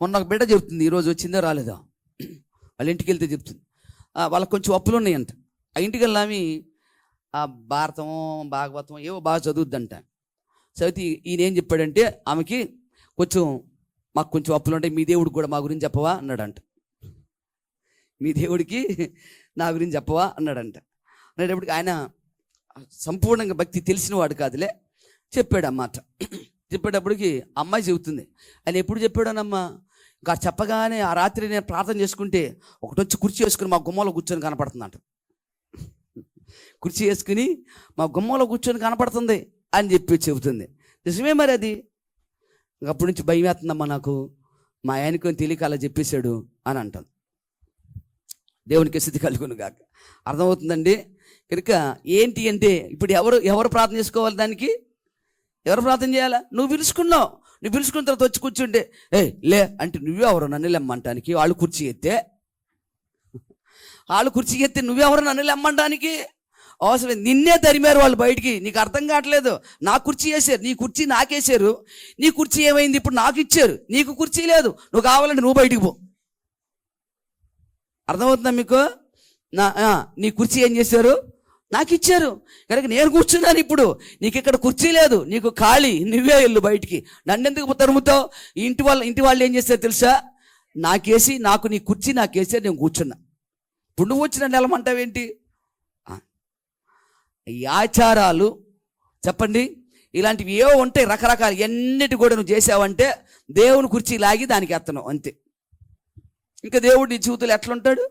మొన్న ఒక బిడ్డ చెప్తుంది, ఈరోజు వచ్చిందో రాలేదో, వాళ్ళ ఇంటికి వెళ్తే చెప్తుంది వాళ్ళకి కొంచెం అప్పులు ఉన్నాయంట. ఆ ఇంటికి వెళ్ళామి ఆ భారతం భాగవతం ఏవో బాగా చదువుద్దంట. చదివితే ఈయన ఏం చెప్పాడంటే ఆమెకి, మాకు కొంచెం అప్పులు ఉంటాయి, మీ దేవుడికి కూడా మా గురించి చెప్పవా అన్నాడంట. మీ దేవుడికి నా గురించి చెప్పవా అన్నాడంట. అనేటప్పటికి ఆయన సంపూర్ణంగా భక్తి తెలిసిన వాడు కాదులే, చెప్పాడు అన్నమాట. చెప్పేటప్పటికి అమ్మాయి చెబుతుంది, ఆయన ఎప్పుడు చెప్పాడనమ్మా, ఇంకా చెప్పగానే ఆ రాత్రి నేను ప్రార్థన చేసుకుంటే ఒకటి వచ్చి కుర్చీ వేసుకుని మా గుమ్మలో కూర్చొని కనపడుతుందంట. కుర్చీ వేసుకుని మా గుమ్మలో కూర్చొని కనపడుతుంది అని చెప్పి చెబుతుంది. నిజమే మరి అది. అప్పటి నుంచి భయం వేస్తుందమ్మా నాకు, మా ఆయనకు తెలియక అలా చెప్పేశాడు అని అంటాను. దేవునికి స్థితి కలుగును గాక. అర్థమవుతుందండి. కనుక ఏంటి అంటే ఇప్పుడు ఎవరు ప్రార్థన చేసుకోవాలి? దానికి ఎవరు ప్రార్థన చేయాలా? నువ్వు పిలుచుకున్నావు. నువ్వు పిలుచుకున్న తర్వాత వచ్చి కూర్చుంటే లే అంటే నువ్వెవరు నన్ను లెమ్మంటానికి? వాళ్ళు కుర్చీ ఎత్తే నువ్వెవరు నన్ను లెమ్మంటానికి? అవసరం నిన్నే తరిమారు వాళ్ళు బయటికి. నీకు అర్థం కావట్లేదు. నా కుర్చీ వేసారు, నీ కుర్చీ నాకేసారు. నీ కుర్చీ ఏమైంది? ఇప్పుడు నాకు ఇచ్చారు, నీకు కుర్చీ లేదు. నువ్వు కావాలంటే నువ్వు బయటికి పో. అర్థమవుతుందా మీకు? నీ కుర్చీ ఏం చేశారు? నాకు ఇచ్చారు కనుక నేను కూర్చున్నాను. ఇప్పుడు నీకు ఇక్కడ కుర్చీ లేదు, నీకు ఖాళీ, నువ్వే వెళ్ళు బయటికి. నన్నెందుకు తరుముతావు? ఇంటి వాళ్ళు ఏం చేస్తారు తెలుసా? నాకేసి నీ కుర్చీ నాకేసి నేను కూర్చున్నా. ఇప్పుడు నువ్వు వచ్చి నన్ను వెళ్ళమంటావేంటి? ఈ ఆచారాలు చెప్పండి, ఇలాంటివి ఏవో ఉంటాయి రకరకాలు. ఎన్నిటి కూడా నువ్వు చేసావంటే దేవుని కుర్చీ లాగి దానికి ఎత్తను అంతే. ఇంకా దేవుడు నీ జీవితంలో ఎట్లుంటాడు?